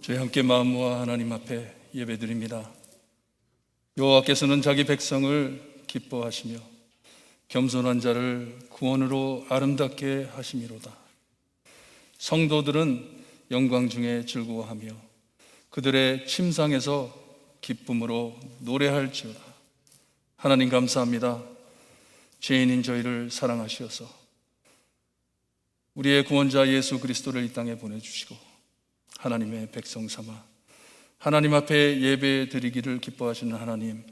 저희 함께 마음 모아 하나님 앞에 예배드립니다. 여호와께서는 자기 백성을 기뻐하시며 겸손한 자를 구원으로 아름답게 하심이로다. 성도들은 영광 중에 즐거워하며 그들의 침상에서 기쁨으로 노래할지어다. 하나님 감사합니다. 죄인인 저희를 사랑하시어서 우리의 구원자 예수 그리스도를 이 땅에 보내주시고 하나님의 백성 삼아 하나님 앞에 예배 드리기를 기뻐하시는 하나님,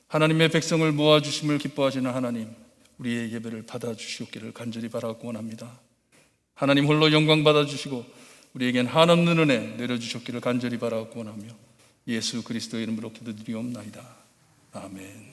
하나님의 백성을 모아주심을 기뻐하시는 하나님, 우리의 예배를 받아주시옵기를 간절히 바라고 원합니다. 하나님 홀로 영광 받아주시고 우리에겐 한없는 은혜 내려주셨기를 간절히 바라고 원하며 예수 그리스도의 이름으로 기도드리옵나이다. 아멘.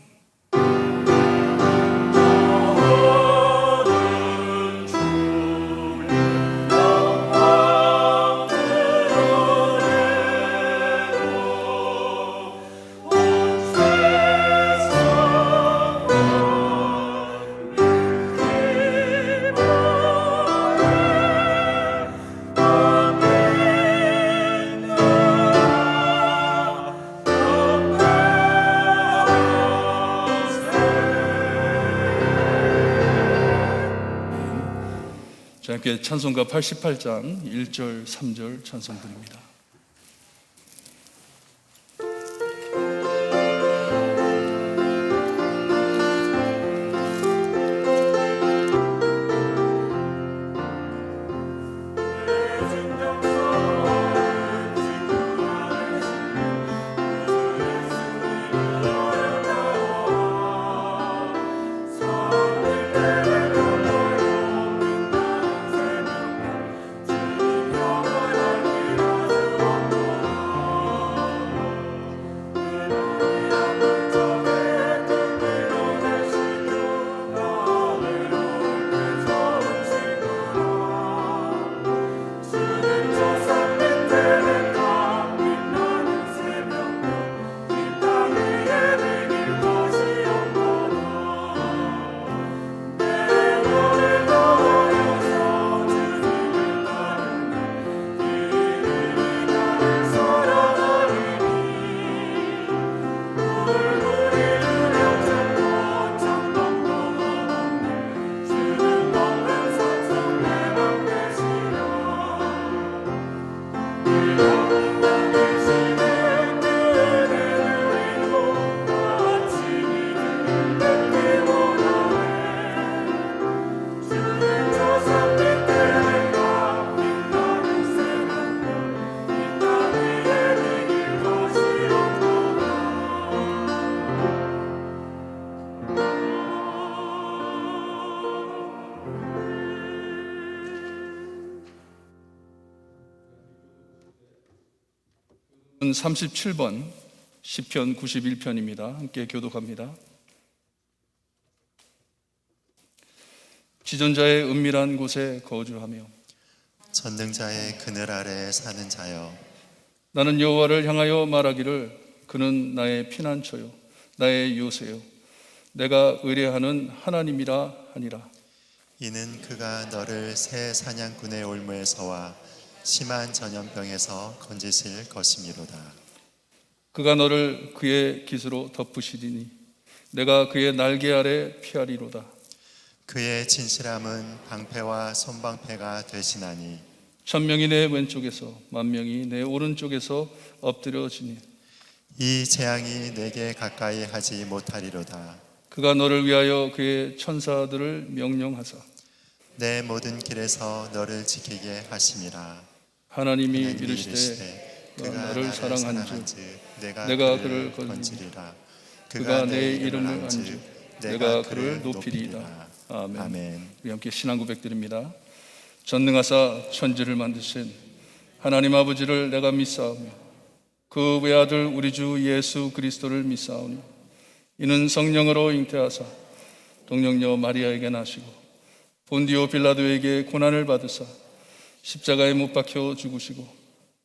함께 찬송가 88장 1절 3절 찬송 드립니다. 은 37번 시편 91편입니다. 함께 교독합니다. 지존자의 은밀한 곳에 거주하며 전능자의 그늘 아래 사는 자여, 나는 여호와를 향하여 말하기를 그는 나의 피난처요 나의 요새요 내가 의뢰하는 하나님이라 하니라. 이는 그가 너를 새 사냥꾼의 올무에서와 심한 전염병에서 건지실 것이미로다. 그가 너를 그의 깃으로 덮으시리니 내가 그의 날개 아래 피하리로다. 그의 진실함은 방패와 손방패가 되시나니 1000명이 내 왼쪽에서 10,000명이 내 오른쪽에서 엎드려지니 이 재앙이 내게 가까이 하지 못하리로다. 그가 너를 위하여 그의 천사들을 명령하사 내 모든 길에서 너를 지키게 하심이라. 하나님이 이르시되 그가 나를 사랑한즉 내가 그를 건지리라. 그가 내 이름을 안즉 내가 그를 높이리이다. 아멘. 우리 함께 신앙 고백드립니다. 전능하사 천지를 만드신 하나님 아버지를 내가 믿사오며 그 외아들 우리 주 예수 그리스도를 믿사오니 이는 성령으로 잉태하사 동정녀 마리아에게 나시고 본디오 빌라도에게 고난을 받으사 십자가에 못 박혀 죽으시고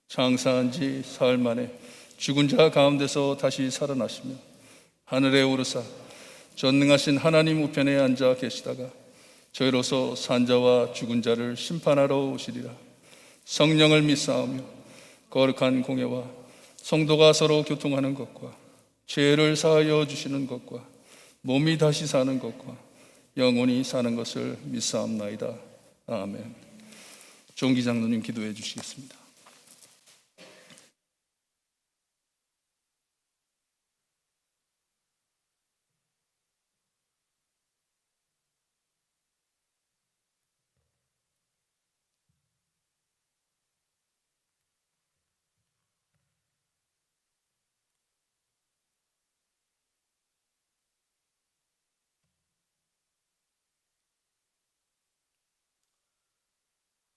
장사한 지 사흘 만에 죽은 자 가운데서 다시 살아나시며 하늘에 오르사 전능하신 하나님 우편에 앉아 계시다가 저희로서 산자와 죽은 자를 심판하러 오시리라. 성령을 믿사오며 거룩한 공예와 성도가 서로 교통하는 것과 죄를 사하여 주시는 것과 몸이 다시 사는 것과 영원히 사는 것을 믿사옵나이다. 아멘. 종기 장로님 기도해 주시겠습니다.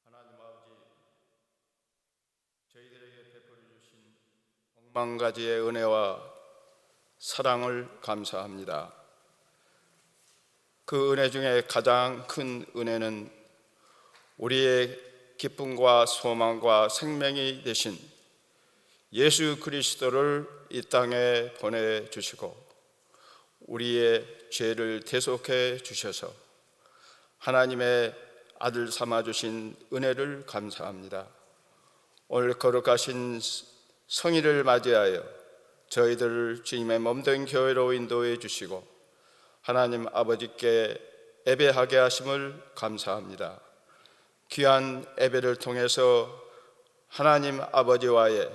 하나님 아버지, 저희들에게 베풀어 주신 억만 가지의 은혜와 사랑을 감사합니다. 그 은혜 중에 가장 큰 은혜는 우리의 기쁨과 소망과 생명이 되신 예수 그리스도를 이 땅에 보내주시고 우리의 죄를 대속해 주셔서 하나님의 아들 삼아주신 은혜를 감사합니다. 오늘 거룩하신 성일을 맞이하여 저희들을 주님의 몸된 교회로 인도해 주시고 하나님 아버지께 예배하게 하심을 감사합니다. 귀한 예배를 통해서 하나님 아버지와의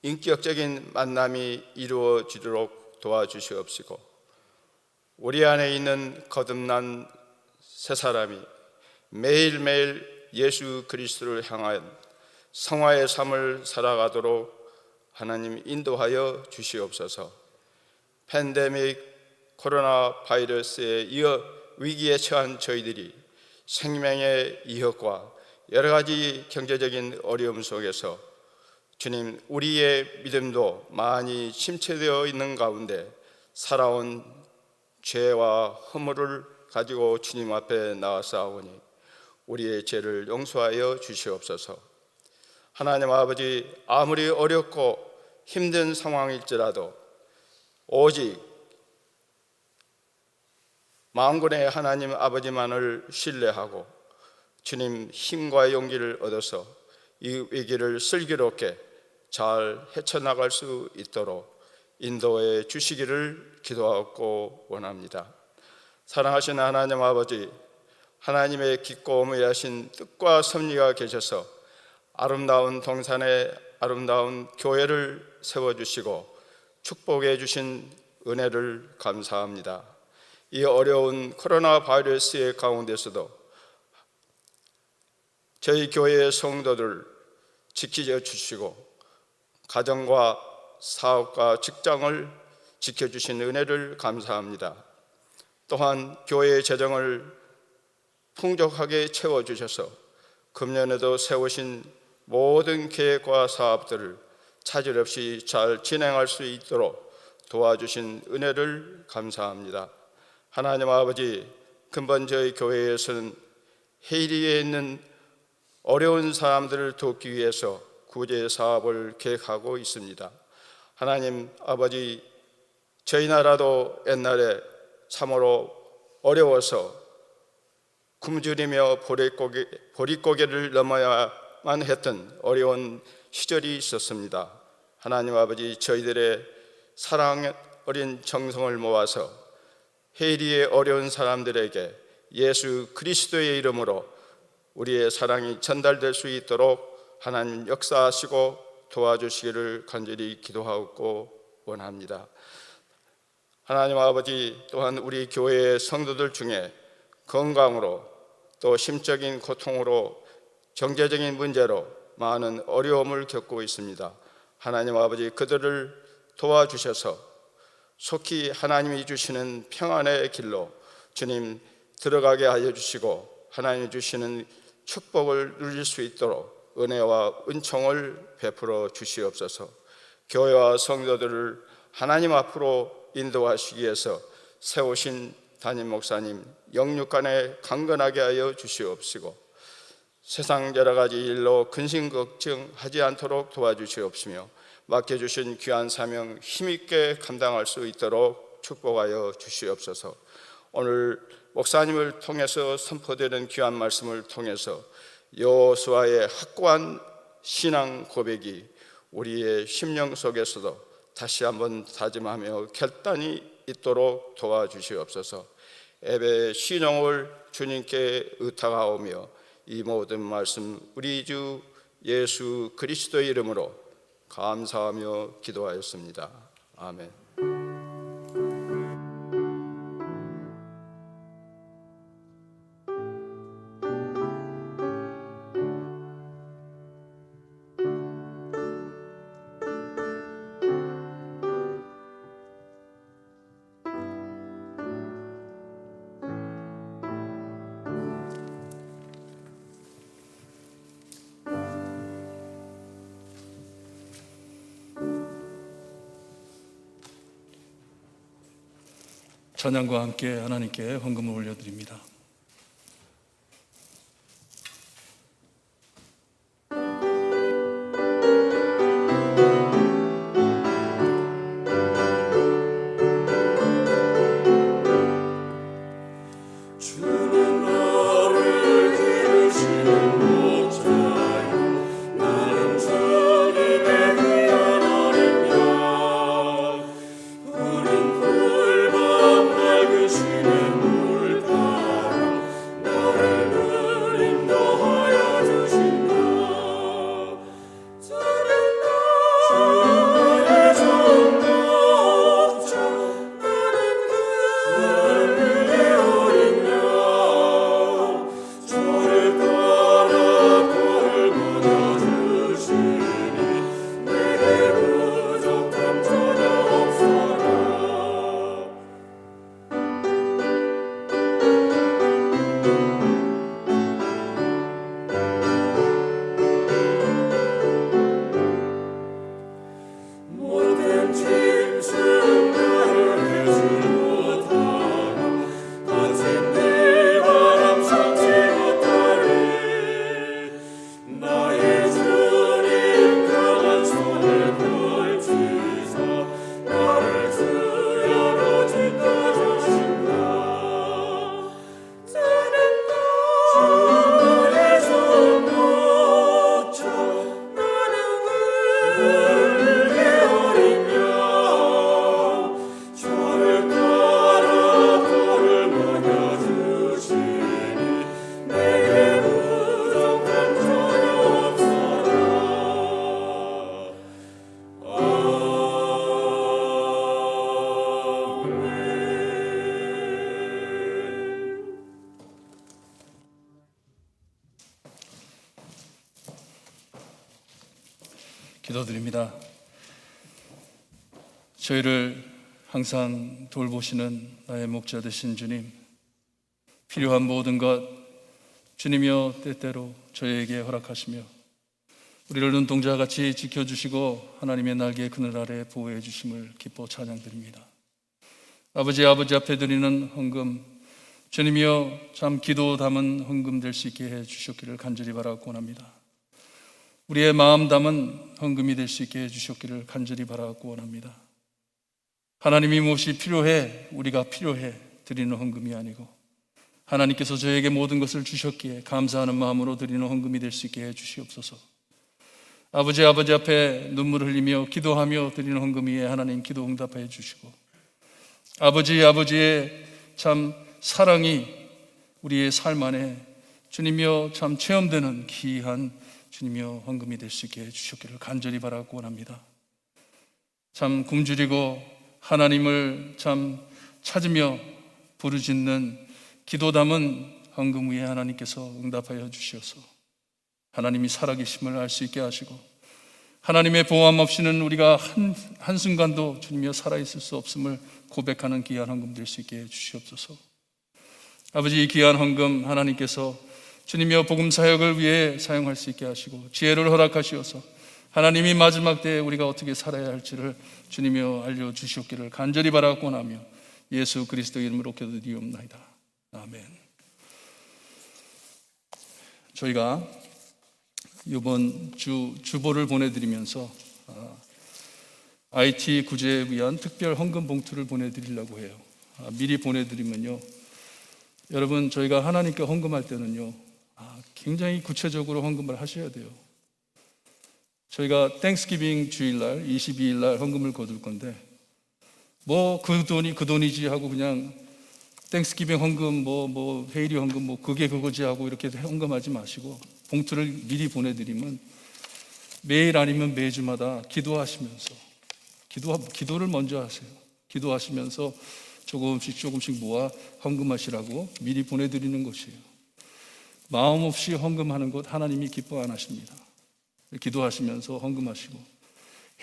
인격적인 만남이 이루어지도록 도와주시옵시고 우리 안에 있는 거듭난 새 사람이 매일매일 예수 그리스도를 향한 성화의 삶을 살아가도록 하나님 인도하여 주시옵소서. 팬데믹 코로나 바이러스에 이어 위기에 처한 저희들이 생명의 위협과 여러 가지 경제적인 어려움 속에서 주님, 우리의 믿음도 많이 침체되어 있는 가운데 살아온 죄와 허물을 가지고 주님 앞에 나와싸우니 우리의 죄를 용서하여 주시옵소서. 하나님 아버지, 아무리 어렵고 힘든 상황일지라도 오직 만군의 하나님 아버지만을 신뢰하고 주님 힘과 용기를 얻어서 이 위기를 슬기롭게 잘 헤쳐나갈 수 있도록 인도해 주시기를 기도하고 원합니다. 사랑하시는 하나님 아버지, 하나님의 깊고 어마어마하신 뜻과 섭리가 계셔서 아름다운 동산에 아름다운 교회를 세워주시고 축복해 주신 은혜를 감사합니다. 이 어려운 코로나 바이러스의 가운데서도 저희 교회의 성도들 지켜 주시고 가정과 사업과 직장을 지켜주신 은혜를 감사합니다. 또한 교회의 재정을 풍족하게 채워주셔서 금년에도 세우신 모든 계획과 사업들을 차질 없이 잘 진행할 수 있도록 도와주신 은혜를 감사합니다. 하나님 아버지, 근본 저희 교회에서는 해리에 있는 어려운 사람들을 돕기 위해서 구제 사업을 계획하고 있습니다. 하나님 아버지, 저희 나라도 옛날에 참으로 어려워서 굶주리며 보릿고개를 넘어야만 했던 어려운 시절이 있었습니다. 하나님 아버지, 저희들의 사랑 어린 정성을 모아서 해리의 어려운 사람들에게 예수 그리스도의 이름으로 우리의 사랑이 전달될 수 있도록 하나님 역사하시고 도와주시기를 간절히 기도하고 원합니다. 하나님 아버지, 또한 우리 교회의 성도들 중에 건강으로 또 심적인 고통으로 경제적인 문제로 많은 어려움을 겪고 있습니다. 하나님 아버지, 그들을 도와주셔서 속히 하나님이 주시는 평안의 길로 주님 들어가게 하여 주시고 하나님이 주시는 축복을 누릴 수 있도록 은혜와 은총을 베풀어 주시옵소서. 교회와 성도들을 하나님 앞으로 인도하시기 위해서 세우신 담임 목사님 영육간에 강건하게 하여 주시옵시고 세상 여러 가지 일로 근심 걱정하지 않도록 도와주시옵시며 맡겨주신 귀한 사명 힘있게 감당할 수 있도록 축복하여 주시옵소서. 오늘 목사님을 통해서 선포되는 귀한 말씀을 통해서 여호수아의 확고한 신앙 고백이 우리의 심령 속에서도 다시 한번 다짐하며 결단이 있도록 도와주시옵소서. 예배 신용을 주님께 의탁하오며 이 모든 말씀 우리 주 예수 그리스도의 이름으로 감사하며 기도하였습니다. 아멘. 찬양과 함께 하나님께 헌금을 올려드립니다. 기도드립니다. 저희를 항상 돌보시는 나의 목자 되신 주님, 필요한 모든 것 주님이여 때때로 저희에게 허락하시며 우리를 눈동자같이 지켜주시고 하나님의 날개 그늘 아래 보호해 주심을 기뻐 찬양드립니다. 아버지 앞에 드리는 헌금, 주님이여 참 기도 담은 헌금 될 수 있게 해 주셨기를 간절히 바라고 원합니다. 우리의 마음 담은 헌금이 될 수 있게 해 주셨기를 간절히 바라고 원합니다. 하나님이 무엇이 필요해, 우리가 필요해 드리는 헌금이 아니고 하나님께서 저에게 모든 것을 주셨기에 감사하는 마음으로 드리는 헌금이 될 수 있게 해 주시옵소서. 아버지 앞에 눈물을 흘리며 기도하며 드리는 헌금 위에 하나님 기도 응답해 주시고 아버지의 참 사랑이 우리의 삶 안에 주님이여 참 체험되는 귀한 주님이여 헌금이 될 수 있게 해 주셨기를 간절히 바라고 원합니다. 참 굶주리고 하나님을 참 찾으며 부르짖는 기도 담은 헌금 위에 하나님께서 응답하여 주시어서 하나님이 살아계심을 알 수 있게 하시고 하나님의 보호함 없이는 우리가 한순간도 주님이여 살아있을 수 없음을 고백하는 귀한 헌금 될 수 있게 해 주시옵소서. 아버지, 이 귀한 헌금 하나님께서 주님이여 복음 사역을 위해 사용할 수 있게 하시고 지혜를 허락하시어서 하나님이 마지막 때에 우리가 어떻게 살아야 할지를 주님이여 알려주시옵기를 간절히 바라고 원하며 예수 그리스도 이름으로 기도드리옵나이다. 아멘. 저희가 이번 주 주보를 보내드리면서 IT 구제에 위한 특별 헌금 봉투를 보내드리려고 해요. 미리 보내드리면요, 여러분, 저희가 하나님께 헌금할 때는요, 굉장히 구체적으로 헌금을 하셔야 돼요. 저희가 땡스기빙 주일날 22일날 헌금을 거둘 건데, 뭐 그 돈이 그 돈이지 하고 그냥 땡스기빙 헌금 뭐 회일이 헌금 뭐 그게 그거지 하고 이렇게 헌금하지 마시고, 봉투를 미리 보내드리면 매일 아니면 매주마다 기도하시면서 기도를 먼저 하세요. 기도하시면서 조금씩 모아 헌금하시라고 미리 보내드리는 것이에요. 마음 없이 헌금하는 것 하나님이 기뻐 안 하십니다. 기도하시면서 헌금하시고,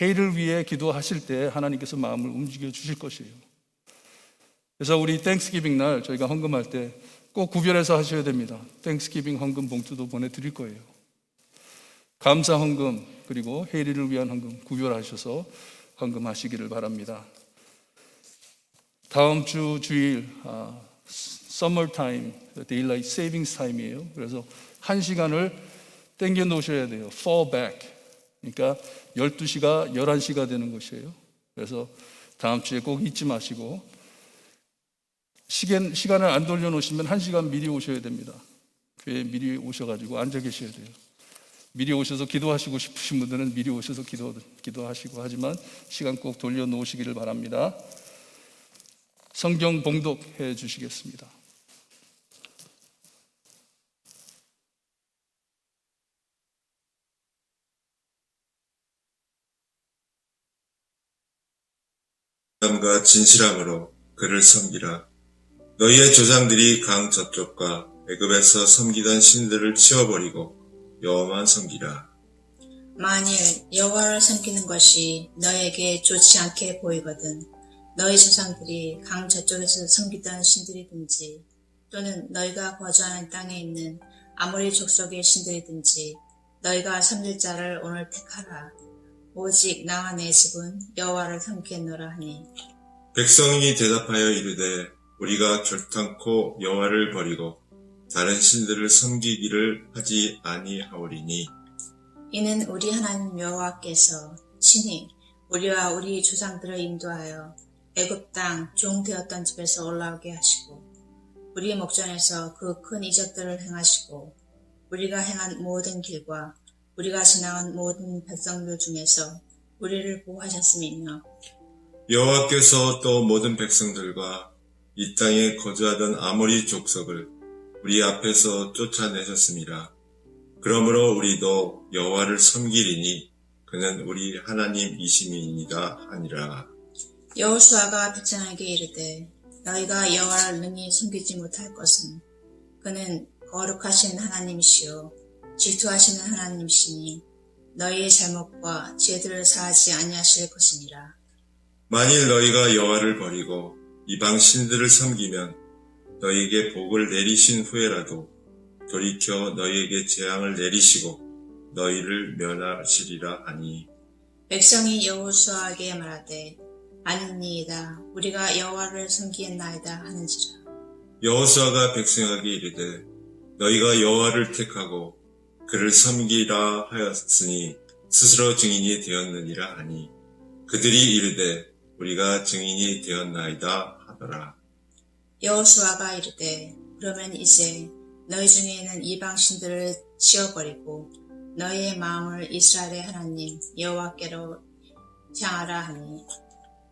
회의를 위해 기도하실 때 하나님께서 마음을 움직여 주실 것이에요. 그래서 우리 땡스기빙 날 저희가 헌금할 때 꼭 구별해서 하셔야 됩니다. 땡스기빙 헌금 봉투도 보내드릴 거예요. 감사 헌금 그리고 회의를 위한 헌금 구별하셔서 헌금하시기를 바랍니다. 다음 주 주일 Summer Time, Daylight Savings Time이에요. 그래서 1시간을 땡겨 놓으셔야 돼요. Fall back. 그러니까 12시가 11시가 되는 것이에요. 그래서 다음 주에 꼭 잊지 마시고, 시간을 안 돌려놓으시면 1시간 미리 오셔야 됩니다. 교회에 미리 오셔가지고 앉아 계셔야 돼요. 미리 오셔서 기도하시고 싶으신 분들은 미리 오셔서 기도하시고, 하지만 시간 꼭 돌려놓으시기를 바랍니다. 성경 봉독해 주시겠습니다. 과 진실함으로 그를 섬기라. 너희의 조상들이 강 저쪽과 애굽에서 섬기던 신들을 치워버리고 여호와만 섬기라. 만일 여호와를 섬기는 것이 너에게 좋지 않게 보이거든 너희 조상들이 강 저쪽에서 섬기던 신들이든지 또는 너희가 거주하는 땅에 있는 아모리 족속의 신들이든지 너희가 섬길 자를 오늘 택하라. 오직 나와 내 집은 여호와를 섬기겠노라 하니, 백성이 대답하여 이르되 우리가 결탄코 여호와를 버리고 다른 신들을 섬기기를 하지 아니하오리니, 이는 우리 하나님 여호와께서 친히 우리와 우리 조상들을 인도하여 애굽 땅 종 되었던 집에서 올라오게 하시고 우리 목전에서 그 큰 이적들을 행하시고 우리가 행한 모든 길과 우리가 지나온 모든 백성들 중에서 우리를 보호하셨음이며, 여호와께서 또 모든 백성들과 이 땅에 거주하던 아모리 족속을 우리 앞에서 쫓아내셨습니다. 그러므로 우리도 여호와를 섬기리니 그는 우리 하나님이심이니이다 하니라. 여호수아가 백성에게 이르되 너희가 여호와를 능히 섬기지 못할 것은 그는 거룩하신 하나님이시요 질투하시는 하나님이시니 너희의 잘못과 죄들을 사하지 아니하실 것이니라. 만일 너희가 여호와를 버리고 이방 신들을 섬기면 너희에게 복을 내리신 후에라도 돌이켜 너희에게 재앙을 내리시고 너희를 멸하시리라 하니, 백성이 여호수아에게 말하되 아니니이다. 우리가 여호와를 섬기겠나이다 하는지라. 여호수아가 백성에게 이르되 너희가 여호와를 택하고 그를 섬기라 하였으니 스스로 증인이 되었느니라 하니, 그들이 이르되 우리가 증인이 되었나이다 하더라. 여호수아가 이르되 그러면 이제 너희 중에 있는 이방 신들을 치워버리고 너희의 마음을 이스라엘의 하나님 여호와께로 향하라 하니,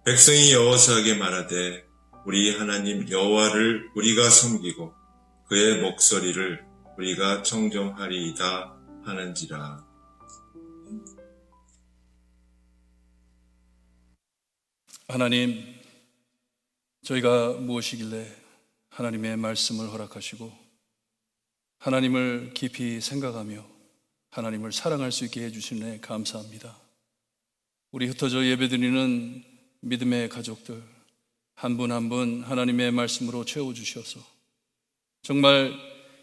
백성이 여호수아에게 말하되 우리 하나님 여호와를 우리가 섬기고 그의 목소리를 우리가 청종하리이다 하는지라. 하나님, 저희가 무엇이길래 하나님의 말씀을 허락하시고 하나님을 깊이 생각하며 하나님을 사랑할 수 있게 해주시네 감사합니다. 우리 흩어져 예배드리는 믿음의 가족들 한 분 한 분 하나님의 말씀으로 채워주셔서 정말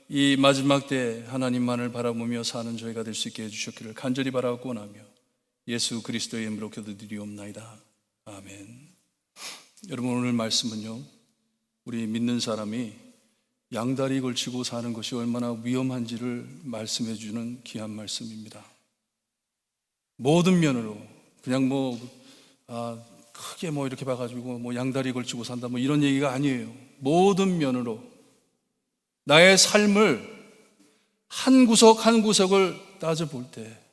이 마지막 때 하나님만을 바라보며 사는 저희가 될 수 있게 해주셨기를 간절히 바라고 원하며 예수 그리스도의 이름으로 기도드리옵나이다. 아멘. 여러분, 오늘 말씀은요, 우리 믿는 사람이 양다리 걸치고 사는 것이 얼마나 위험한지를 말씀해 주는 귀한 말씀입니다. 모든 면으로 그냥 크게 이렇게 봐가지고 양다리 걸치고 산다 이런 얘기가 아니에요. 모든 면으로 나의 삶을 한 구석 한 구석을 따져볼 때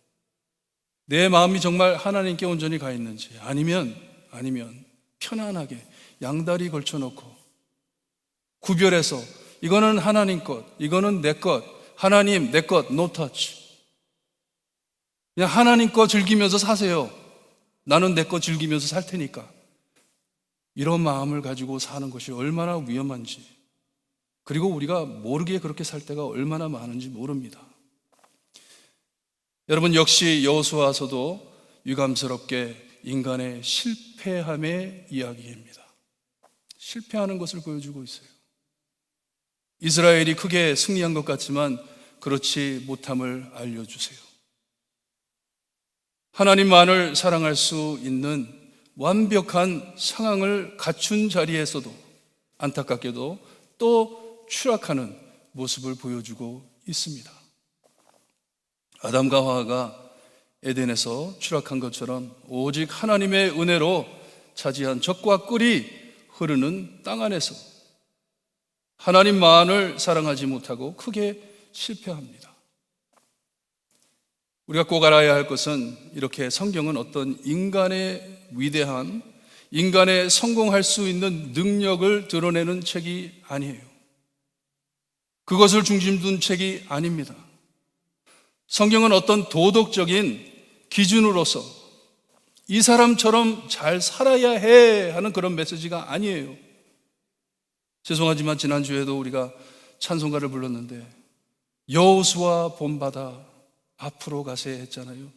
내 마음이 정말 하나님께 온전히 가 있는지, 아니면 편안하게 양다리 걸쳐놓고 구별해서 이거는 하나님 것, 이거는 내 것, 하나님 내 것, no touch. 그냥 하나님 거 즐기면서 사세요. 나는 내 거 즐기면서 살 테니까. 이런 마음을 가지고 사는 것이 얼마나 위험한지, 그리고 우리가 모르게 그렇게 살 때가 얼마나 많은지 모릅니다. 여러분, 역시 여호수아서도 유감스럽게 인간의 실패함의 이야기입니다. 실패하는 것을 보여주고 있어요. 이스라엘이 크게 승리한 것 같지만 그렇지 못함을 알려주세요. 하나님만을 사랑할 수 있는 완벽한 상황을 갖춘 자리에서도 안타깝게도 또 추락하는 모습을 보여주고 있습니다. 아담과 하와가 에덴에서 추락한 것처럼 오직 하나님의 은혜로 차지한 젖과 꿀이 흐르는 땅 안에서 하나님만을 사랑하지 못하고 크게 실패합니다. 우리가 꼭 알아야 할 것은, 이렇게 성경은 어떤 인간의 위대함, 인간의 성공할 수 있는 능력을 드러내는 책이 아니에요. 그것을 중심 둔 책이 아닙니다. 성경은 어떤 도덕적인 기준으로서 이 사람처럼 잘 살아야 해 하는 그런 메시지가 아니에요. 죄송하지만 지난주에도 우리가 찬송가를 불렀는데 여호수아 본받아 앞으로 가세 했잖아요.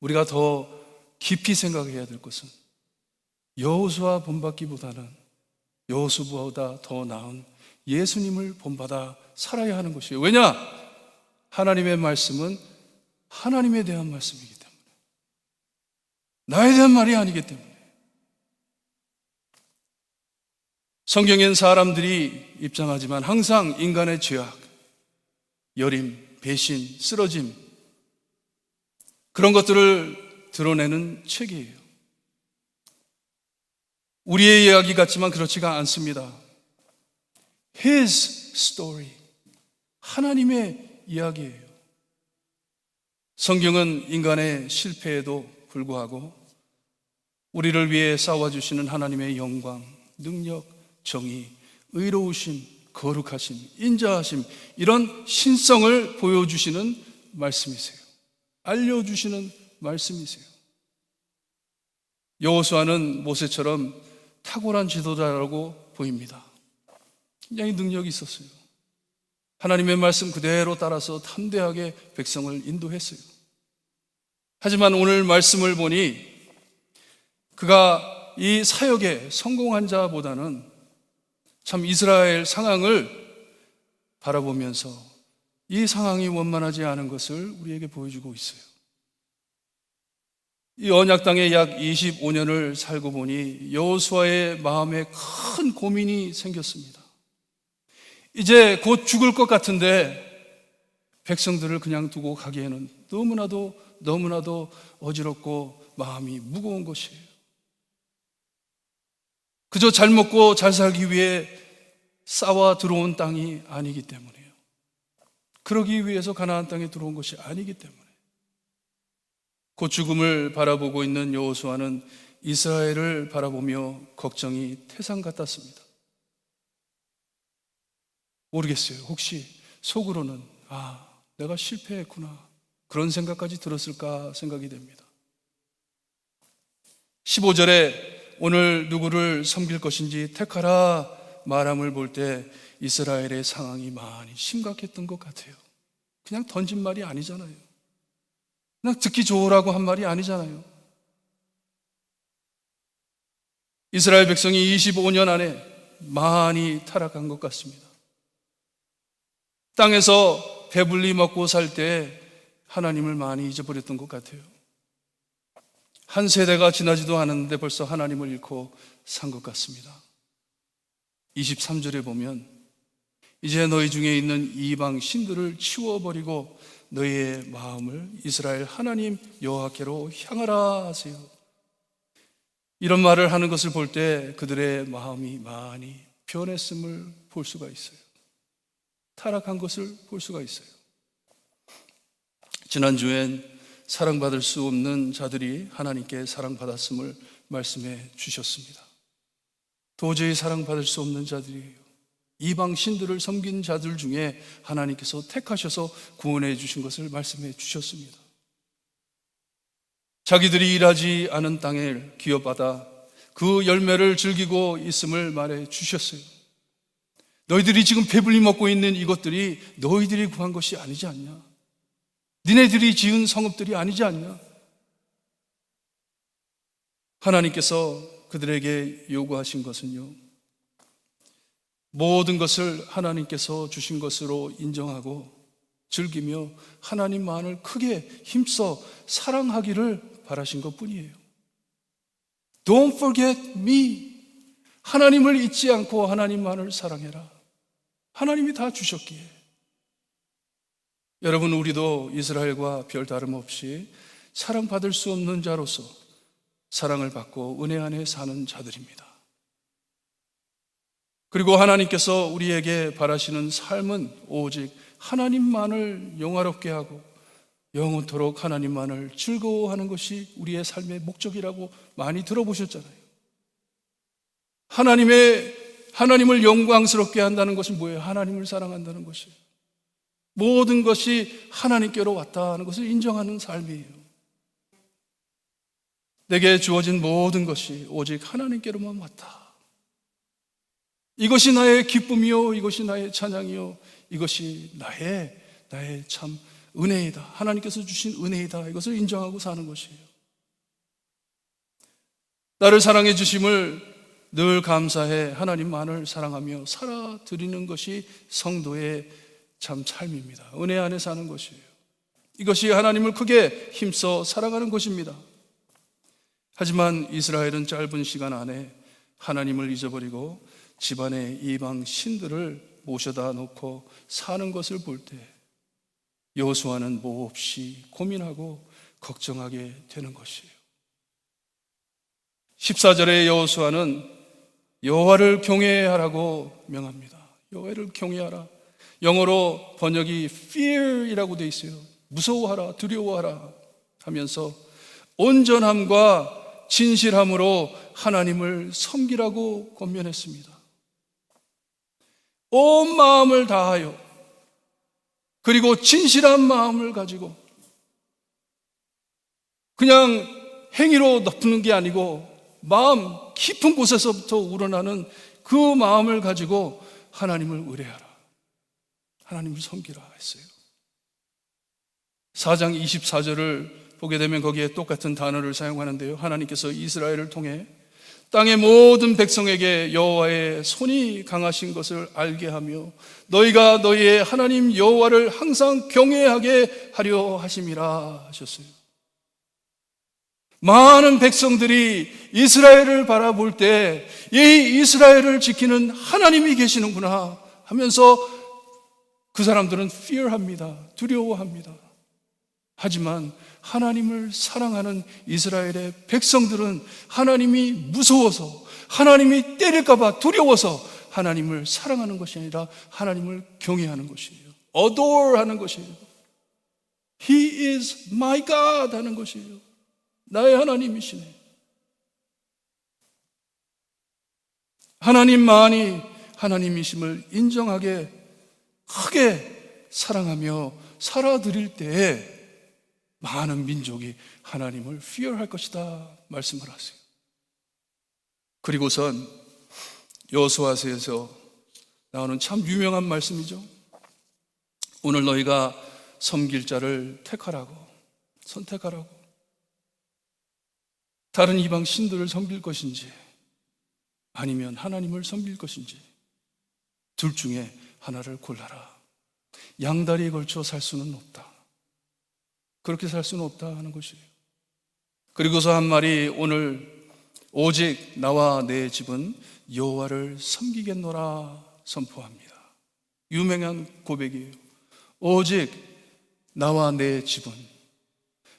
우리가 더 깊이 생각해야 될 것은 여호수아 본받기보다는 여호수아보다 더 나은 예수님을 본받아 살아야 하는 것이에요. 왜냐? 하나님의 말씀은 하나님에 대한 말씀이기 때문에, 나에 대한 말이 아니기 때문에. 성경엔 사람들이 입장하지만 항상 인간의 죄악, 여림, 배신, 쓰러짐, 그런 것들을 드러내는 책이에요. 우리의 이야기 같지만 그렇지가 않습니다. His story, 하나님의 이야기예요. 성경은 인간의 실패에도 불구하고 우리를 위해 싸워주시는 하나님의 영광, 능력, 정의, 의로우심, 거룩하심, 인자하심, 이런 신성을 보여주시는 말씀이세요. 알려주시는 말씀이세요. 여호수아는 모세처럼 탁월한 지도자라고 보입니다. 굉장히 능력이 있었어요. 하나님의 말씀 그대로 따라서 담대하게 백성을 인도했어요. 하지만 오늘 말씀을 보니 그가 이 사역에 성공한 자보다는 참 이스라엘 상황을 바라보면서 이 상황이 원만하지 않은 것을 우리에게 보여주고 있어요. 이 언약 땅에 약 25년을 살고 보니 여호수아의 마음에 큰 고민이 생겼습니다. 이제 곧 죽을 것 같은데 백성들을 그냥 두고 가기에는 너무나도 어지럽고 마음이 무거운 것이에요. 그저 잘 먹고 잘 살기 위해 쌓아 들어온 땅이 아니기 때문이에요. 그러기 위해서 가나안 땅에 들어온 것이 아니기 때문에. 곧 죽음을 바라보고 있는 여호수아는 이스라엘을 바라보며 걱정이 태산 같았습니다. 모르겠어요. 혹시 속으로는 내가 실패했구나, 그런 생각까지 들었을까 생각이 됩니다. 15절에 오늘 누구를 섬길 것인지 택하라 말함을 볼 때 이스라엘의 상황이 많이 심각했던 것 같아요. 그냥 던진 말이 아니잖아요. 그냥 듣기 좋으라고 한 말이 아니잖아요. 이스라엘 백성이 25년 안에 많이 타락한 것 같습니다. 땅에서 배불리 먹고 살 때 하나님을 많이 잊어버렸던 것 같아요. 한 세대가 지나지도 않았는데 벌써 하나님을 잃고 산 것 같습니다. 23절에 보면 이제 너희 중에 있는 이방 신들을 치워버리고 너희의 마음을 이스라엘 하나님 여호와께로 향하라 하세요. 이런 말을 하는 것을 볼 때 그들의 마음이 많이 변했음을 볼 수가 있어요. 타락한 것을 볼 수가 있어요. 지난주엔 사랑받을 수 없는 자들이 하나님께 사랑받았음을 말씀해 주셨습니다. 도저히 사랑받을 수 없는 자들이에요. 이방 신들을 섬긴 자들 중에 하나님께서 택하셔서 구원해 주신 것을 말씀해 주셨습니다. 자기들이 일하지 않은 땅을 기업받아 그 열매를 즐기고 있음을 말해 주셨어요. 너희들이 지금 배불리 먹고 있는 이것들이 너희들이 구한 것이 아니지 않냐? 니네들이 지은 성읍들이 아니지 않냐? 하나님께서 그들에게 요구하신 것은요, 모든 것을 하나님께서 주신 것으로 인정하고 즐기며 하나님만을 크게 힘써 사랑하기를 바라신 것뿐이에요. Don't forget me. 하나님을 잊지 않고 하나님만을 사랑해라. 하나님이 다 주셨기에. 여러분, 우리도 이스라엘과 별 다름없이 사랑받을 수 없는 자로서 사랑을 받고 은혜 안에 사는 자들입니다. 그리고 하나님께서 우리에게 바라시는 삶은 오직 하나님만을 영화롭게 하고 영원토록 하나님만을 즐거워하는 것이 우리의 삶의 목적이라고 많이 들어보셨잖아요. 하나님을 영광스럽게 한다는 것은 뭐예요? 하나님을 사랑한다는 것이에요. 모든 것이 하나님께로 왔다 하는 것을 인정하는 삶이에요. 내게 주어진 모든 것이 오직 하나님께로만 왔다. 이것이 나의 기쁨이요, 이것이 나의 찬양이요, 이것이 나의 참 은혜이다. 하나님께서 주신 은혜이다. 이것을 인정하고 사는 것이에요. 나를 사랑해 주심을 늘 감사해 하나님만을 사랑하며 살아드리는 것이 성도의 참 삶입니다. 은혜 안에 사는 것이에요. 이것이 하나님을 크게 힘써 사랑하는 것입니다. 하지만 이스라엘은 짧은 시간 안에 하나님을 잊어버리고 집안의 이방 신들을 모셔다 놓고 사는 것을 볼 때 여호수아는 몹시 고민하고 걱정하게 되는 것이에요. 14절에 여호수아는 여호와를 경외하라고 명합니다. 여호와를 경외하라. 영어로 번역이 fear이라고 되어 있어요. 무서워하라, 두려워하라 하면서 온전함과 진실함으로 하나님을 섬기라고 권면했습니다. 온 마음을 다하여 그리고 진실한 마음을 가지고 그냥 행위로 덮는 게 아니고 마음 깊은 곳에서부터 우러나는 그 마음을 가지고 하나님을 의뢰하라. 하나님을 섬기라 했어요. 4장 24절을 보게 되면 거기에 똑같은 단어를 사용하는데요. 하나님께서 이스라엘을 통해 땅의 모든 백성에게 여호와의 손이 강하신 것을 알게 하며 너희가 너희의 하나님 여호와를 항상 경외하게 하려 하심이라 하셨어요. 많은 백성들이 이스라엘을 바라볼 때 이 이스라엘을 지키는 하나님이 계시는구나 하면서 그 사람들은 fear합니다. 두려워합니다. 하지만 하나님을 사랑하는 이스라엘의 백성들은 하나님이 무서워서 하나님이 때릴까 봐 두려워서 하나님을 사랑하는 것이 아니라 하나님을 경외하는 것이에요. adore 하는 것이에요. He is my God 하는 것이에요. 나의 하나님이시네. 하나님만이 하나님이심을 인정하게 크게 사랑하며 살아드릴 때에 많은 민족이 하나님을 fear할 것이다 말씀을 하세요. 그리고선 여호수아서에서 나오는 참 유명한 말씀이죠. 오늘 너희가 섬길 자를 택하라고, 선택하라고. 다른 이방 신들을 섬길 것인지 아니면 하나님을 섬길 것인지 둘 중에 하나를 골라라. 양다리에 걸쳐 살 수는 없다. 그렇게 살 수는 없다 하는 것이에요. 그리고서 한 말이 오늘 오직 나와 내 집은 여호와를 섬기겠노라 선포합니다. 유명한 고백이에요. 오직 나와 내 집은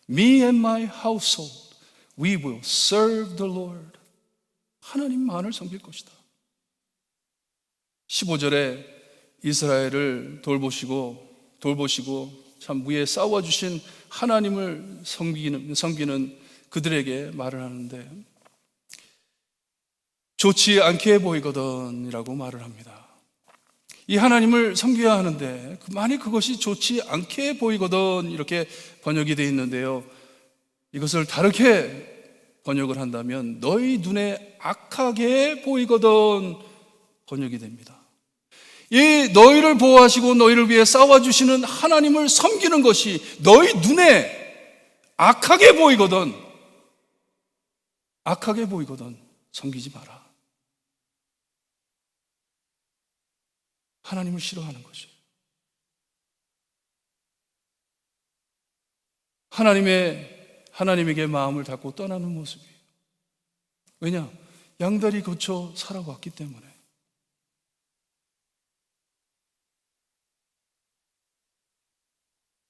Me and my household we will serve the Lord. 하나님만을 섬길 것이다. 15절에 이스라엘을 돌보시고 참 무에 싸워주신 하나님을 섬기는 그들에게 말을 하는데, 좋지 않게 보이거든 이라고 말을 합니다. 이 하나님을 섬겨야 하는데 만일 그것이 좋지 않게 보이거든 이렇게 번역이 되어 있는데요, 이것을 다르게 번역을 한다면 너희 눈에 악하게 보이거든 번역이 됩니다. 이 너희를 보호하시고 너희를 위해 싸워주시는 하나님을 섬기는 것이 너희 눈에 악하게 보이거든 섬기지 마라. 하나님을 싫어하는 거죠. 하나님에게 마음을 닫고 떠나는 모습이에요. 왜냐? 양다리 거쳐 살아왔기 때문에.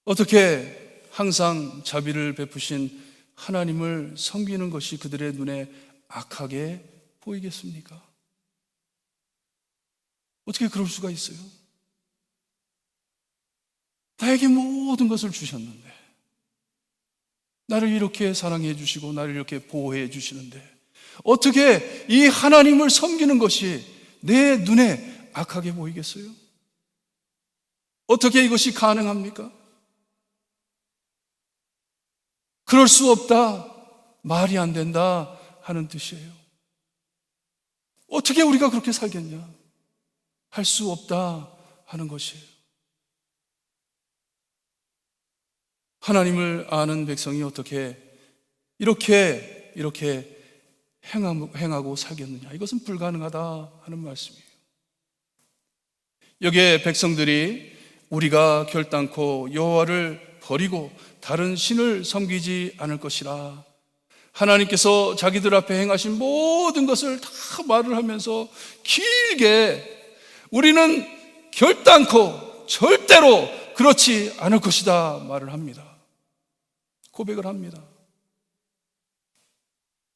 어떻게 항상 자비를 베푸신 하나님을 섬기는 것이 그들의 눈에 악하게 보이겠습니까? 어떻게 그럴 수가 있어요? 나에게 모든 것을 주셨는데, 나를 이렇게 사랑해 주시고 나를 이렇게 보호해 주시는데 어떻게 이 하나님을 섬기는 것이 내 눈에 악하게 보이겠어요? 어떻게 이것이 가능합니까? 그럴 수 없다, 말이 안 된다 하는 뜻이에요. 어떻게 우리가 그렇게 살겠냐? 할 수 없다 하는 것이에요. 하나님을 아는 백성이 어떻게 이렇게 행하고 살겠느냐? 이것은 불가능하다 하는 말씀이에요. 여기에 백성들이 우리가 결단코 여호와를 버리고 다른 신을 섬기지 않을 것이라, 하나님께서 자기들 앞에 행하신 모든 것을 다 말을 하면서 길게 우리는 결단코 절대로 그렇지 않을 것이다 말을 합니다. 고백을 합니다.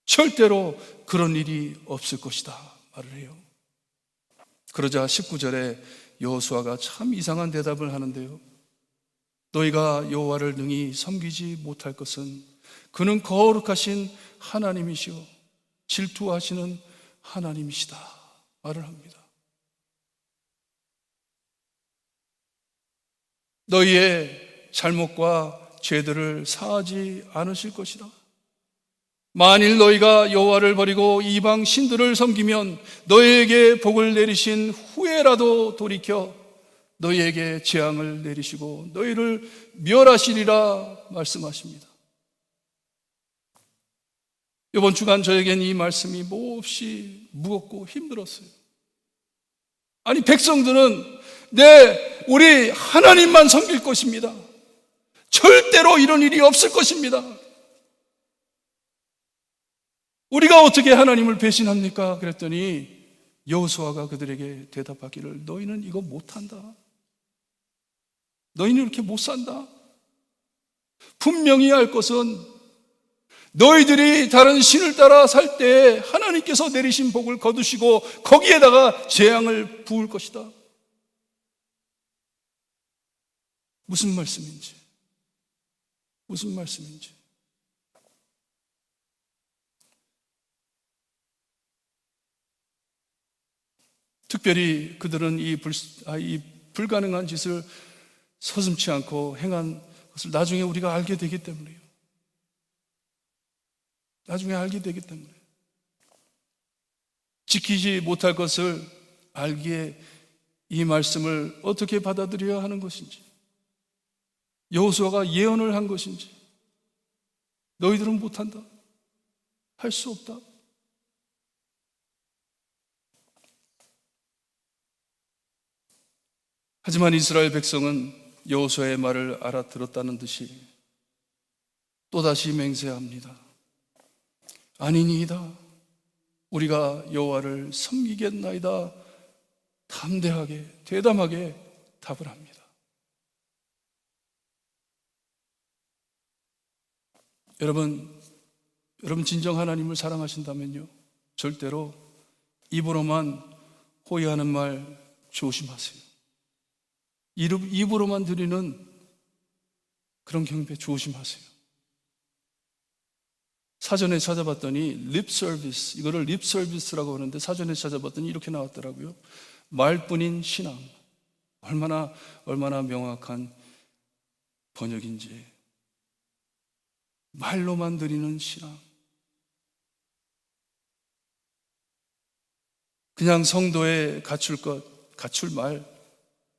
절대로 그런 일이 없을 것이다 말을 해요. 그러자 19절에 여호수아가 참 이상한 대답을 하는데요, 너희가 여호와를 능히 섬기지 못할 것은 그는 거룩하신 하나님이시오 질투하시는 하나님이시다 말을 합니다. 너희의 잘못과 죄들을 사하지 않으실 것이다. 만일 너희가 여호와를 버리고 이방 신들을 섬기면 너희에게 복을 내리신 후에라도 돌이켜 너희에게 재앙을 내리시고 너희를 멸하시리라 말씀하십니다. 이번 주간 저에겐 이 말씀이 몹시 무겁고 힘들었어요. 아니, 백성들은 우리 하나님만 섬길 것입니다. 절대로 이런 일이 없을 것입니다. 우리가 어떻게 하나님을 배신합니까? 그랬더니 여호수아가 그들에게 대답하기를, 너희는 이거 못한다. 너희는 이렇게 못 산다. 분명히 알 것은 너희들이 다른 신을 따라 살 때 하나님께서 내리신 복을 거두시고 거기에다가 재앙을 부을 것이다. 무슨 말씀인지. 특별히 그들은 이 불가능한 짓을 서슴지 않고 행한 것을 나중에 우리가 알게 되기 때문에요. 지키지 못할 것을 알기에 이 말씀을 어떻게 받아들여야 하는 것인지, 여호수아가 예언을 한 것인지, 너희들은 못한다, 할 수 없다. 하지만 이스라엘 백성은 여호수아의 말을 알아들었다는 듯이 또다시 맹세합니다. 아니니이다. 우리가 여호와를 섬기겠나이다. 담대하게, 대담하게 답을 합니다. 여러분 진정 하나님을 사랑하신다면요, 절대로 입으로만 호의하는 말 조심하세요. 입으로만 드리는 그런 경배 조심하세요. 사전에 찾아봤더니 립 서비스, 이거를 립 서비스라고 하는데 사전에 찾아봤더니 이렇게 나왔더라고요. 말뿐인 신앙. 얼마나 명확한 번역인지. 말로만 드리는 신앙. 그냥 성도에 갖출 것, 갖출 말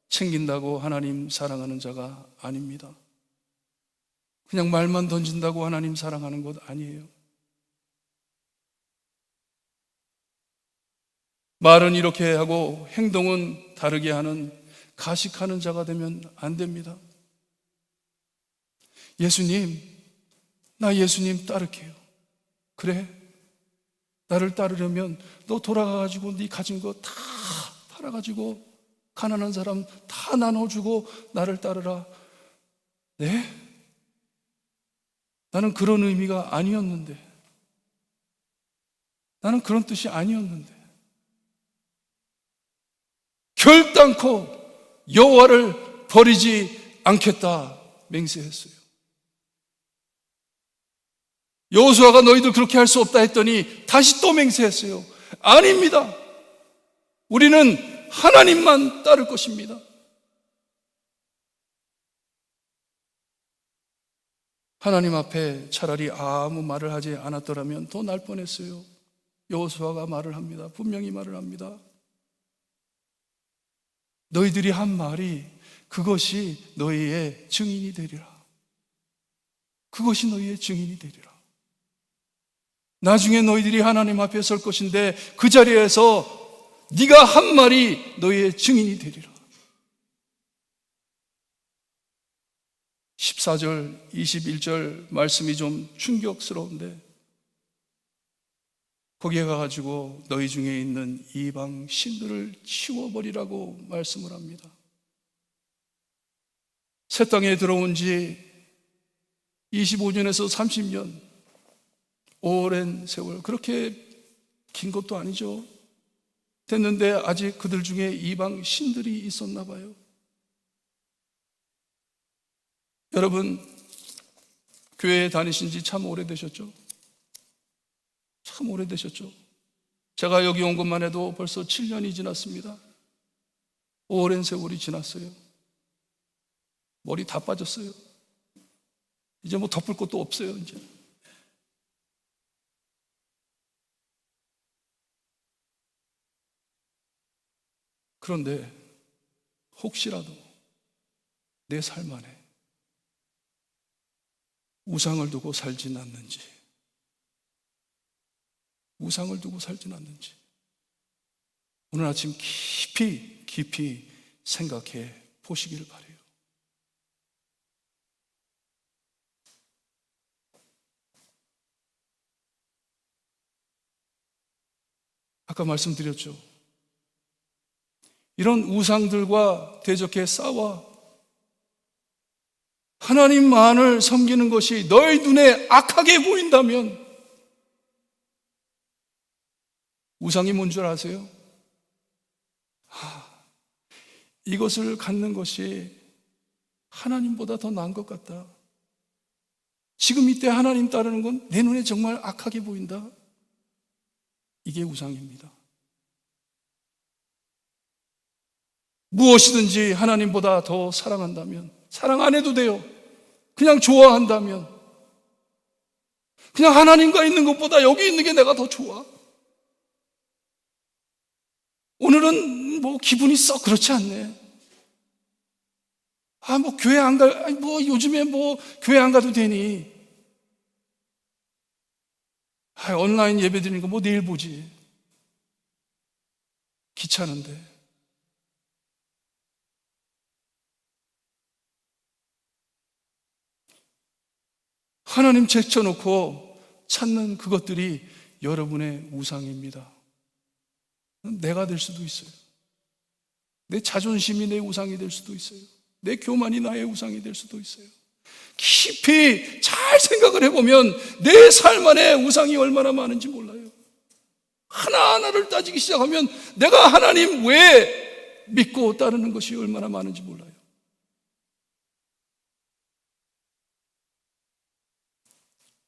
챙긴다고 하나님 사랑하는 자가 아닙니다. 그냥 말만 던진다고 하나님 사랑하는 것 아니에요. 말은 이렇게 하고 행동은 다르게 하는 가식하는 자가 되면 안 됩니다. 예수님, 나 예수님 따를게요. 그래? 나를 따르려면 너 돌아가가지고 네 가진 거 다 팔아가지고 가난한 사람 다 나눠주고 나를 따르라. 네? 나는 그런 의미가 아니었는데, 나는 그런 뜻이 아니었는데, 결단코 여호와를 버리지 않겠다 맹세했어요. 여호수아가 너희들 그렇게 할 수 없다 했더니 다시 또 맹세했어요. 아닙니다. 우리는 하나님만 따를 것입니다. 하나님 앞에 차라리 아무 말을 하지 않았더라면 더 날 뻔했어요. 여호수아가 말을 합니다. 분명히 말을 합니다. 너희들이 한 말이 그것이 너희의 증인이 되리라. 그것이 너희의 증인이 되리라. 나중에 너희들이 하나님 앞에 설 것인데 그 자리에서 네가 한 말이 너희의 증인이 되리라. 14절, 21절 말씀이 좀 충격스러운데 거기에 가가지고 너희 중에 있는 이방 신들을 치워버리라고 말씀을 합니다. 새 땅에 들어온 지 25년에서 30년, 오랜 세월, 그렇게 긴 것도 아니죠. 됐는데 아직 그들 중에 이방 신들이 있었나 봐요. 여러분, 교회에 다니신 지 참 오래되셨죠? 참 오래되셨죠? 제가 여기 온 것만 해도 벌써 7년이 지났습니다. 오랜 세월이 지났어요. 머리 다 빠졌어요. 이제 뭐 덮을 것도 없어요, 이제. 그런데 혹시라도 내 삶 안에 우상을 두고 살진 않는지, 우상을 두고 살진 않는지 오늘 아침 깊이 생각해 보시기를 바라요. 아까 말씀드렸죠. 이런 우상들과 대적해 싸워 하나님만을 섬기는 것이 너희 눈에 악하게 보인다면 우상이 뭔 줄 아세요? 이것을 갖는 것이 하나님보다 더 나은 것 같다. 지금 이때 하나님 따르는 건 내 눈에 정말 악하게 보인다. 이게 우상입니다. 무엇이든지 하나님보다 더 사랑한다면, 사랑 안 해도 돼요. 그냥 좋아한다면, 그냥 하나님과 있는 것보다 여기 있는 게 내가 더 좋아. 오늘은 뭐 기분이 썩 그렇지 않네. 뭐 교회 안 가, 뭐 요즘에 뭐 교회 안 가도 되니. 온라인 예배 드리는 거 뭐 내일 보지. 귀찮은데. 하나님 제쳐놓고 찾는 그것들이 여러분의 우상입니다. 내가 될 수도 있어요. 내 자존심이 내 우상이 될 수도 있어요. 내 교만이 나의 우상이 될 수도 있어요. 깊이 잘 생각을 해보면 내 삶 안에 우상이 얼마나 많은지 몰라요. 하나하나를 따지기 시작하면 내가 하나님 왜 믿고 따르는 것이 얼마나 많은지 몰라요.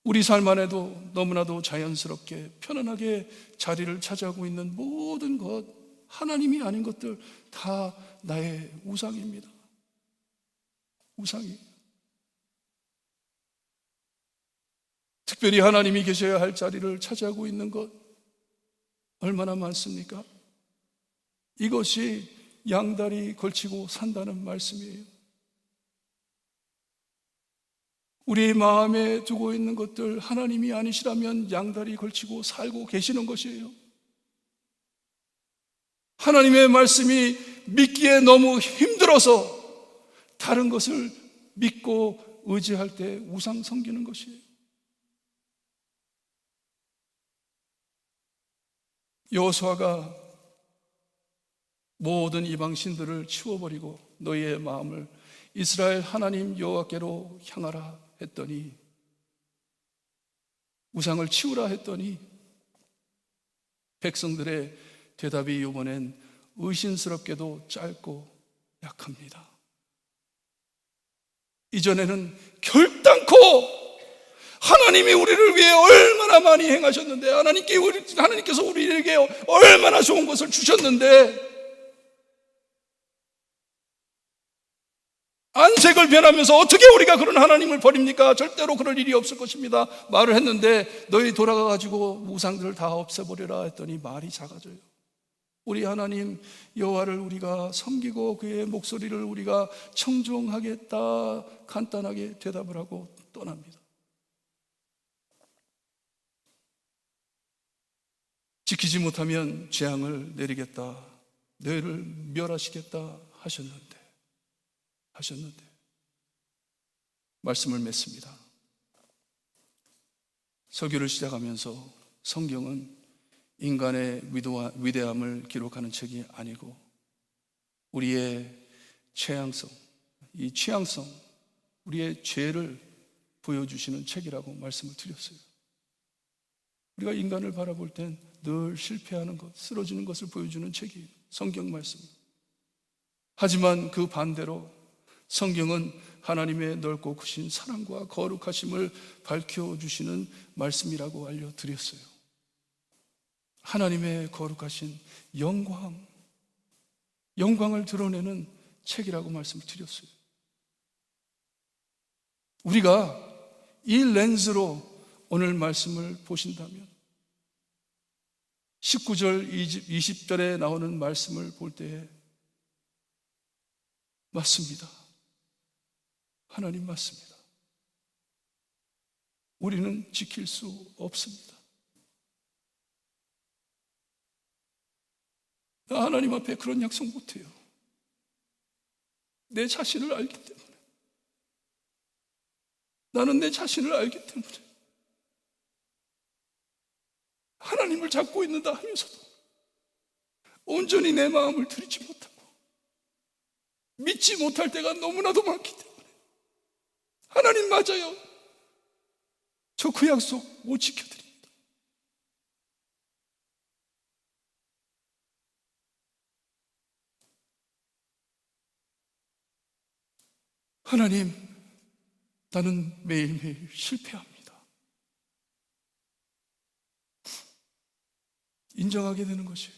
우리 삶 안에도 너무나도 자연스럽게 편안하게 자리를 차지하고 있는 모든 것, 하나님이 아닌 것들 다 나의 우상입니다. 우상이. 특별히 하나님이 계셔야 할 자리를 차지하고 있는 것 얼마나 많습니까? 이것이 양다리 걸치고 산다는 말씀이에요. 우리 마음에 두고 있는 것들 하나님이 아니시라면 양다리 걸치고 살고 계시는 것이에요. 하나님의 말씀이 믿기에 너무 힘들어서 다른 것을 믿고 의지할 때 우상 섬기는 것이에요. 여호수아가 모든 이방 신들을 치워버리고 너희의 마음을 이스라엘 하나님 여호와께로 향하라 했더니, 우상을 치우라 했더니 백성들의 대답이 이번엔 의심스럽게도 짧고 약합니다. 이전에는 결단코 하나님이 우리를 위해 얼마나 많이 행하셨는데, 하나님께서 우리에게 얼마나 좋은 것을 주셨는데, 안색을 변하면서 어떻게 우리가 그런 하나님을 버립니까? 절대로 그럴 일이 없을 것입니다 말을 했는데, 너희 돌아가가지고 우상들을 다 없애버리라 했더니 말이 작아져요. 우리 하나님 여호와를 우리가 섬기고 그의 목소리를 우리가 청종하겠다 간단하게 대답을 하고 떠납니다. 지키지 못하면 재앙을 내리겠다, 너희를 멸하시겠다 하셨는데 말씀을 맺습니다. 설교를 시작하면서 성경은 인간의 위대함을 기록하는 책이 아니고 우리의 취향성, 우리의 죄를 보여주시는 책이라고 말씀을 드렸어요. 우리가 인간을 바라볼 땐 늘 실패하는 것, 쓰러지는 것을 보여주는 책이에요, 성경 말씀. 하지만 그 반대로 성경은 하나님의 넓고 크신 사랑과 거룩하심을 밝혀주시는 말씀이라고 알려드렸어요. 하나님의 거룩하신 영광을 드러내는 책이라고 말씀을 드렸어요. 우리가 이 렌즈로 오늘 말씀을 보신다면 19절, 20절에 나오는 말씀을 볼 때에 맞습니다. 하나님 맞습니다. 우리는 지킬 수 없습니다. 나 하나님 앞에 그런 약속 못해요. 내 자신을 알기 때문에. 나는 내 자신을 알기 때문에 하나님을 잡고 있는다 하면서도 온전히 내 마음을 들이지 못하고 믿지 못할 때가 너무나도 많기 때문에 하나님 맞아요, 저 그 약속 못 지켜드립니다. 하나님, 나는 매일매일 실패합니다. 인정하게 되는 것이에요.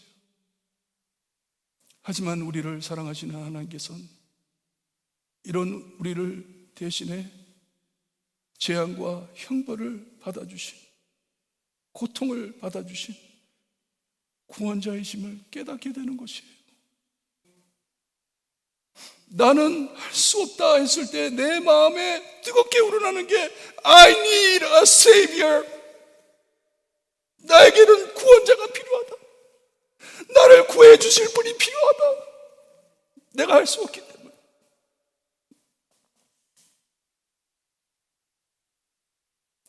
하지만 우리를 사랑하시는 하나님께서는 이런 우리를 대신해 재앙과 형벌을 받아주신, 고통을 받아주신 구원자이심을 깨닫게 되는 것이에요. 나는 할 수 없다 했을 때 내 마음에 뜨겁게 우러나는 게 I need a savior. 나에게는 구원자가 필요하다. 나를 구해 주실 분이 필요하다. 내가 할 수 없기 때문에.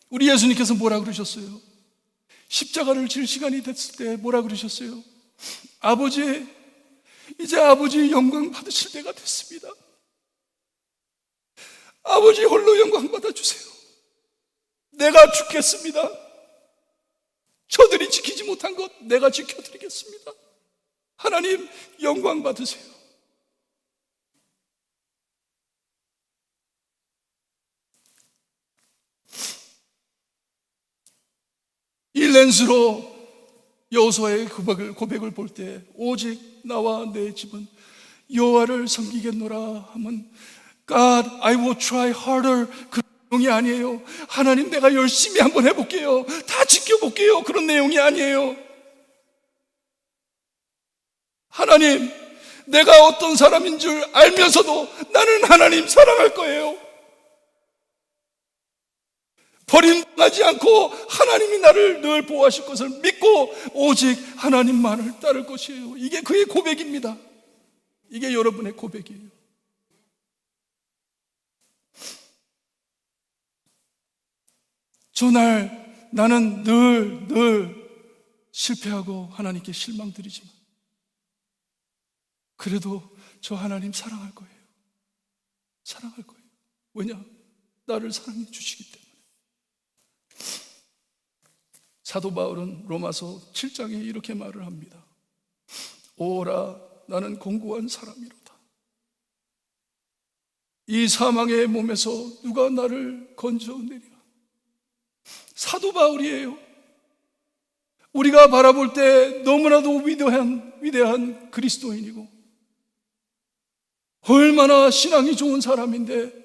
우리 예수님께서 뭐라 그러셨어요? 십자가를 질 시간이 됐을 때 뭐라 그러셨어요? 아버지, 이제 아버지 영광 받으실 때가 됐습니다. 아버지 홀로 영광 받아주세요. 내가 죽겠습니다. 저들이 지키지 못한 것 내가 지켜드리겠습니다. 하나님 영광 받으세요. 사일렌스로 여호수아의 고백을 볼 때 오직 나와 내 집은 여호와를 섬기겠노라 하면 God, I will try harder 그런 내용이 아니에요. 하나님 내가 열심히 한번 해볼게요. 다 지켜볼게요. 그런 내용이 아니에요. 하나님, 내가 어떤 사람인 줄 알면서도 나는 하나님 사랑할 거예요. 버림당하지 않고 하나님이 나를 늘 보호하실 것을 믿고 오직 하나님만을 따를 것이에요. 이게 그의 고백입니다. 이게 여러분의 고백이에요. 저날 나는 늘 실패하고 하나님께 실망드리지만 그래도 저 하나님 사랑할 거예요. 사랑할 거예요. 왜냐? 나를 사랑해 주시기 때문에. 사도 바울은 로마서 7장에 이렇게 말을 합니다. 오라 나는 공고한 사람이로다. 이 사망의 몸에서 누가 나를 건져내리라. 사도 바울이에요. 우리가 바라볼 때 너무나도 위대한 그리스도인이고 얼마나 신앙이 좋은 사람인데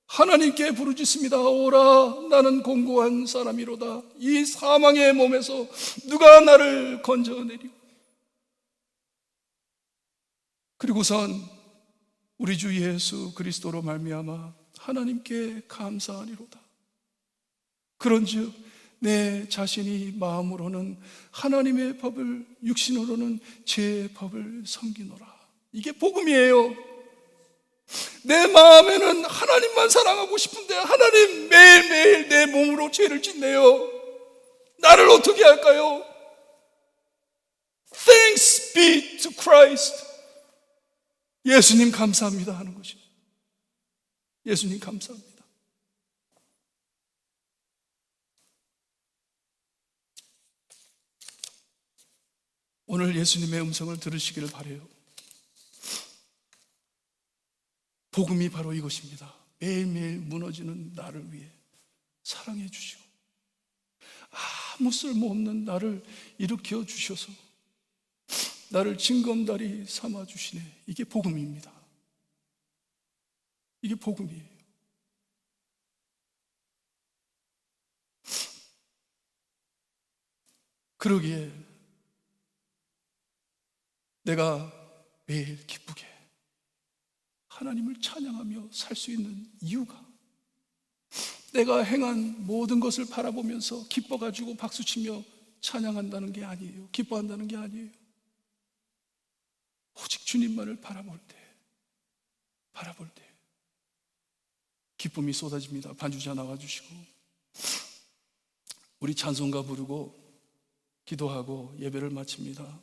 하나님께 부르짖습니다. 오라 나는 공고한 사람이로다. 이 사망의 몸에서 누가 나를 건져내리고. 그리고선 우리 주 예수 그리스도로 말미암아 하나님께 감사하리로다. 그런즉 내 자신이 마음으로는 하나님의 법을, 육신으로는 제 법을 섬기노라. 이게 복음이에요. 내 마음에는 하나님만 사랑하고 싶은데 하나님 매일매일 내 몸으로 죄를 짓네요. 나를 어떻게 할까요? Thanks be to Christ. 예수님 감사합니다 하는 것이죠. 예수님 감사합니다. 오늘 예수님의 음성을 들으시기를 바라요. 복음이 바로 이것입니다. 매일매일 무너지는 나를 위해 사랑해 주시고 아무 쓸모없는 나를 일으켜 주셔서 나를 징검다리 삼아 주시네. 이게 복음입니다. 이게 복음이에요. 그러기에 내가 매일 기쁘게 하나님을 찬양하며 살 수 있는 이유가 내가 행한 모든 것을 바라보면서 기뻐가지고 박수치며 찬양한다는 게 아니에요. 기뻐한다는 게 아니에요. 오직 주님만을 바라볼 때 기쁨이 쏟아집니다. 반주자 나와주시고 우리 찬송가 부르고 기도하고 예배를 마칩니다.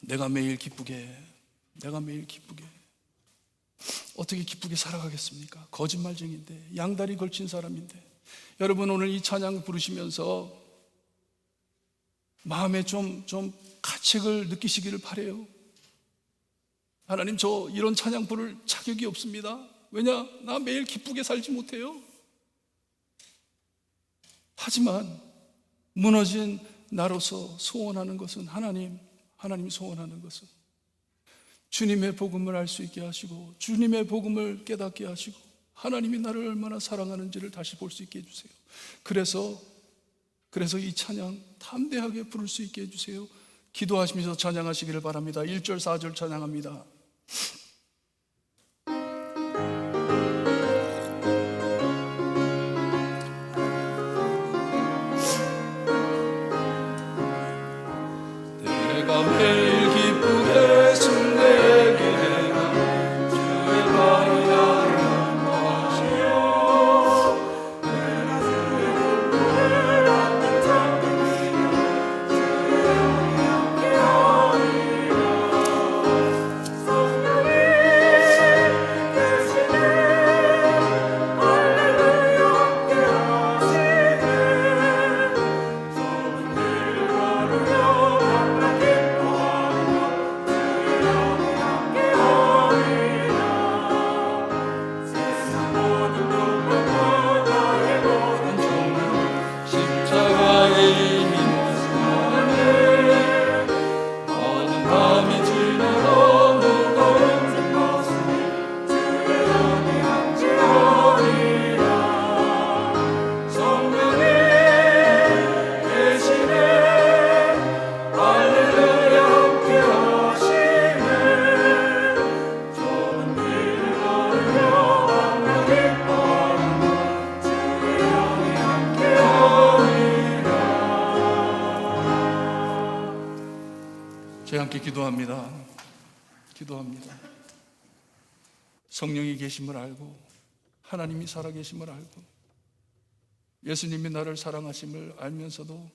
내가 매일 기쁘게 어떻게 기쁘게 살아가겠습니까? 거짓말쟁인데, 양다리 걸친 사람인데. 여러분 오늘 이 찬양 부르시면서 마음에 좀 가책을 느끼시기를 바라요. 하나님, 저 이런 찬양 부를 자격이 없습니다. 왜냐? 나 매일 기쁘게 살지 못해요. 하지만 무너진 나로서 소원하는 것은 하나님이 소원하는 것은 주님의 복음을 알 수 있게 하시고 주님의 복음을 깨닫게 하시고 하나님이 나를 얼마나 사랑하는지를 다시 볼 수 있게 해주세요. 그래서 이 찬양 담대하게 부를 수 있게 해주세요. 기도하시면서 찬양하시기를 바랍니다. 1절 4절 찬양합니다. 내가 매일 기쁘게 순례하게 되나 주의 발이 나를 안마하시오. 내가 주의 꿈을 안는 잠들이나 주의 영이 함께하리라. 성령이 계시네 할렐루야 함께하시네. 좁은 길 걸으며 밤낮 기뻐하네. 저희 함께 기도합니다. 성령이 계심을 알고 하나님이 살아계심을 알고 예수님이 나를 사랑하심을 알면서도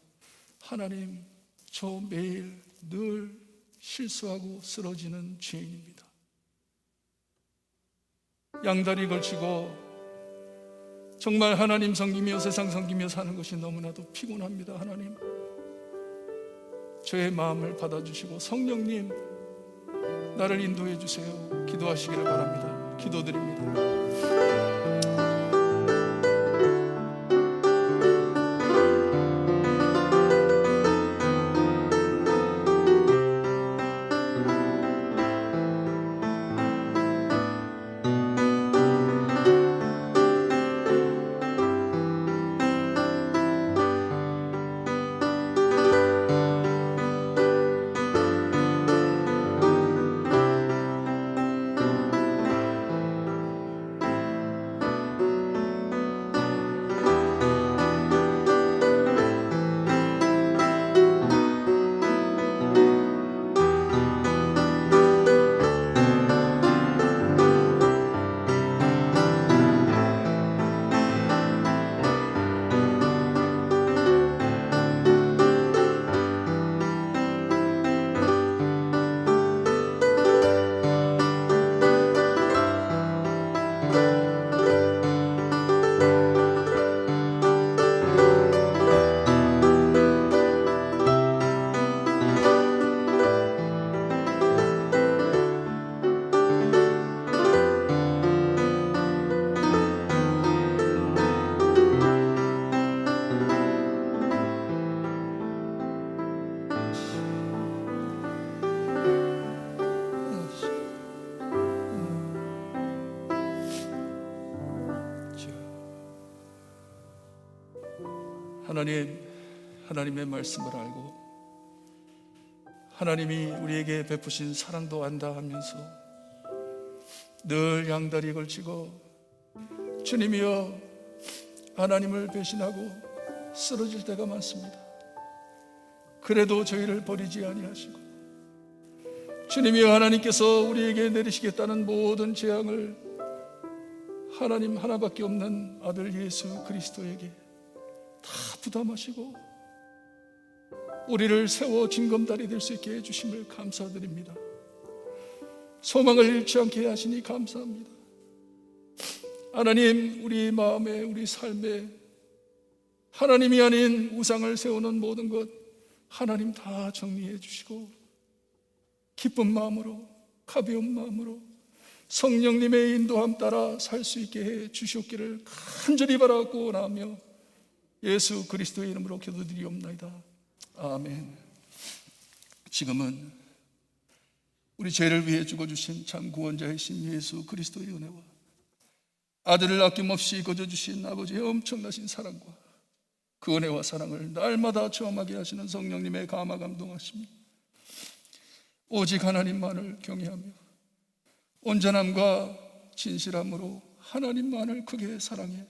하나님, 저 매일 늘 실수하고 쓰러지는 죄인입니다. 양다리 걸치고 정말 하나님 섬기며 세상 섬기며 사는 것이 너무나도 피곤합니다. 하나님, 저의 마음을 받아주시고 성령님 나를 인도해 주세요. 기도하시기를 바랍니다. 기도드립니다. 하나님의 말씀을 알고 하나님이 우리에게 베푸신 사랑도 안다 하면서 늘 양다리 걸치고 주님이여 하나님을 배신하고 쓰러질 때가 많습니다. 그래도 저희를 버리지 아니하시고 주님이여 하나님께서 우리에게 내리시겠다는 모든 재앙을 하나님 하나밖에 없는 아들 예수 그리스도에게 다 부담하시고 우리를 세워 징검다리 될 수 있게 해주심을 감사드립니다. 소망을 잃지 않게 하시니 감사합니다. 하나님, 우리 마음에 우리 삶에 하나님이 아닌 우상을 세우는 모든 것 하나님 다 정리해 주시고 기쁜 마음으로 가벼운 마음으로 성령님의 인도함 따라 살 수 있게 해 주시옵기를 간절히 바라고 원하며 예수 그리스도의 이름으로 기도드리옵나이다. 아멘. 지금은 우리 죄를 위해 죽어주신 참 구원자이신 예수 그리스도의 은혜와 아들을 아낌없이 거저주신 아버지의 엄청나신 사랑과 그 은혜와 사랑을 날마다 체험하게 하시는 성령님의 감화 감동하심이 오직 하나님만을 경외하며 온전함과 진실함으로 하나님만을 크게 사랑해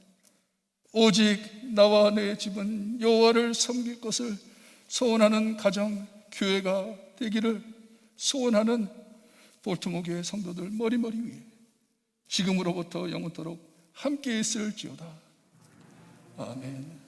오직 나와 내 집은 여호와를 섬길 것을 소원하는 가정, 교회가 되기를 소원하는 볼트모 교회 성도들 머리머리 위에 지금으로부터 영원토록 함께 있을지어다. 아멘.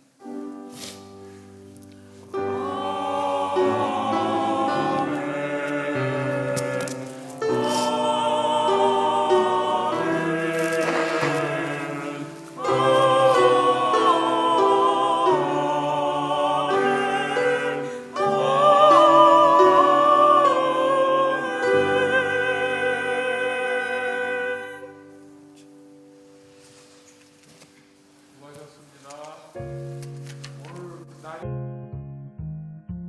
수고하셨습니다.